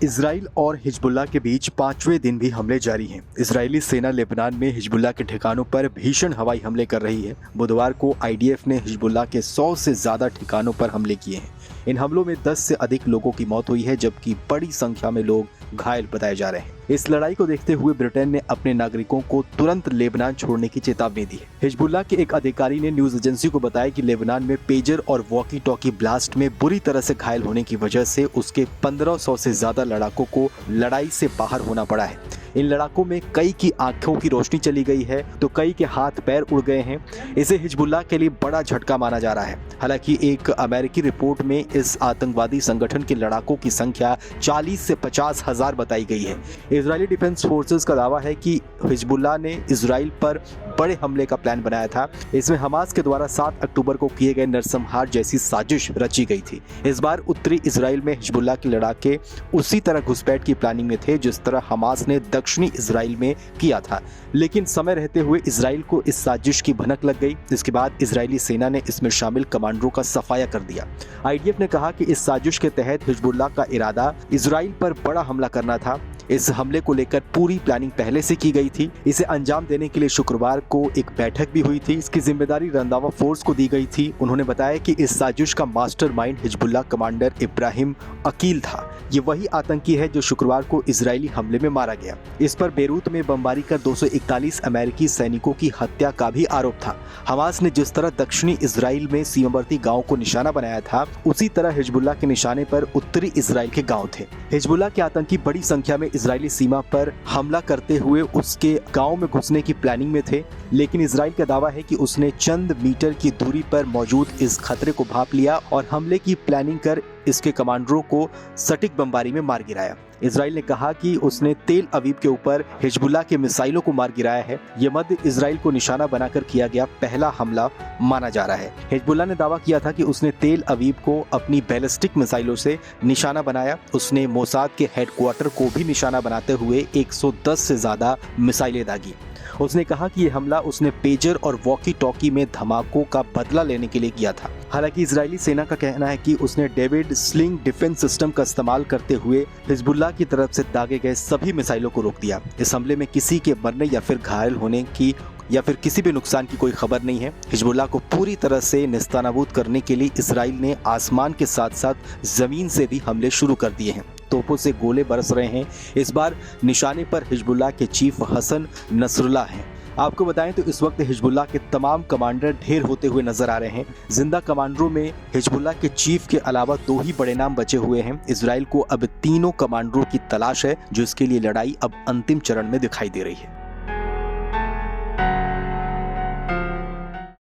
Israel और Hezbollah के बीच 5वें दिन भी हमले जारी हैं। इजरायली सेना लेबनान में हिजबुल्लाह के ठिकानों पर भीषण हवाई हमले कर रही है। बुधवार को आईडीएफ ने हिजबुल्लाह के 100 से ज्यादा ठिकानों पर हमले किए हैं। इन हमलों में 10 से अधिक लोगों की मौत हुई है, जबकि बड़ी संख्या में लोग घायल बताए जा रहे हैं। इस लड़ाई को देखते हुए ब्रिटेन ने अपने नागरिकों को तुरंत लेबनान छोड़ने की चेतावनी दी है। हिजबुल्लाह के एक अधिकारी ने न्यूज एजेंसी को बताया कि लेबनान में पेजर और वॉकी टॉकी ब्लास्ट में बुरी तरह से घायल होने की वजह से उसके 1500 से ज्यादा लड़ाकों को लड़ाई से बाहर होना पड़ा है। इन लड़ाकों में कई की आंखों की रोशनी चली गई है तो कई के हाथ पैर उड़ गए हैं। इसे हिजबुल्लाह के लिए बड़ा झटका माना जा रहा है। हालांकि एक अमेरिकी रिपोर्ट में इस आतंकवादी संगठन के लड़ाकों की संख्या 40 से 50 हजार बताई गई है। इजरायली डिफेंस फोर्सेस का दावा है कि हिजबुल्लाह ने इजराइल पर बड़े हमले का प्लान बनाया था। इसमें हमास के द्वारा 7 अक्टूबर को किए गए नरसंहार जैसी साजिश रची गई थी। इस बार उत्तरी इजराइल में हिजबुल्लाह के लड़ाके उसी तरह घुसपैठ की प्लानिंग में थे जिस तरह हमास ने दक्षिणी इजराइल में किया था, लेकिन समय रहते हुए इजराइल को इस साजिश की भनक लग गई। इसके बाद इजरायली सेना ने इसमें शामिल कमांडरों का सफाया कर दिया। आईडीएफ ने कहा कि इस साजिश के तहत हिजबुल्लाह का इरादा इजराइल पर बड़ा हमला करना था। इस हमले को लेकर पूरी प्लानिंग पहले से की गई थी। इसे अंजाम देने के लिए शुक्रवार को एक बैठक भी हुई थी। इसकी जिम्मेदारी रंदावा फोर्स को दी गई थी। उन्होंने बताया कि इस साजिश का mastermind Hezbollah commander Ibrahim Aqil था। ये वही आतंकी है जो शुक्रवार को इजरायली हमले में मारा गया। इस पर बेरूत में बमबारी कर 241 अमेरिकी सैनिकों की हत्या का भी आरोप था। हमास ने जिस तरह दक्षिणी इजराइल में सीमावर्ती गाँव को निशाना बनाया था, उसी तरह हिजबुल्लाह के निशाने पर उत्तरी इजराइल के गाँव थे। हिजबुल्लाह के आतंकी बड़ी संख्या में इजरायली सीमा पर हमला करते हुए उसके गांव में घुसने की प्लानिंग में थे, लेकिन इजराइल का दावा है कि उसने चंद मीटर की दूरी पर मौजूद इस खतरे को भांप लिया और हमले की प्लानिंग कर इसके कमांडरों को सटीक बमबारी में मार गिराया। इजराइल ने कहा कि उसने तेल अवीव के ऊपर हिजबुल्लाह के मिसाइलों को मार गिराया है। यह मध्य इजराइल को निशाना बनाकर किया गया पहला हमला माना जा रहा है। हिजबुल्लाह ने दावा किया था कि उसने तेल अवीव को अपनी बैलिस्टिक मिसाइलों से निशाना बनाया। उसने मोसाद के हेडक्वार्टर को भी निशाना बनाते हुए 110 से ज्यादा मिसाइलें दागी। उसने कहा कि यह हमला उसने पेजर और वॉकी टॉकी में धमाकों का बदला लेने के लिए किया था। हालांकि इजरायली सेना का कहना है कि उसने डेविड स्लिंग डिफेंस सिस्टम का इस्तेमाल करते हुए हिजबुल्लाह की तरफ से दागे गए सभी मिसाइलों को रोक दिया। इस हमले में किसी के मरने या फिर घायल होने की या फिर किसी भी नुकसान की कोई खबर नहीं है। हिजबुल्लाह को पूरी तरह से नेस्तनाबूद करने के लिए इजराइल ने आसमान के साथ साथ जमीन से भी हमले शुरू कर दिए हैं। तोपों से गोले बरस रहे हैं। इस बार निशाने पर हिजबुल्लाह के चीफ हसन नसरुल्लाह हैं। आपको बताएं तो इस वक्त हिजबुल्लाह के तमाम कमांडर ढेर होते हुए नजर आ रहे हैं। जिंदा कमांडरों में हिजबुल्लाह के चीफ के अलावा 2 ही बड़े नाम बचे हुए हैं। इजराइल को अब तीनों कमांडरों की तलाश है, जो इसके लिए लड़ाई अब अंतिम चरण में दिखाई दे रही है।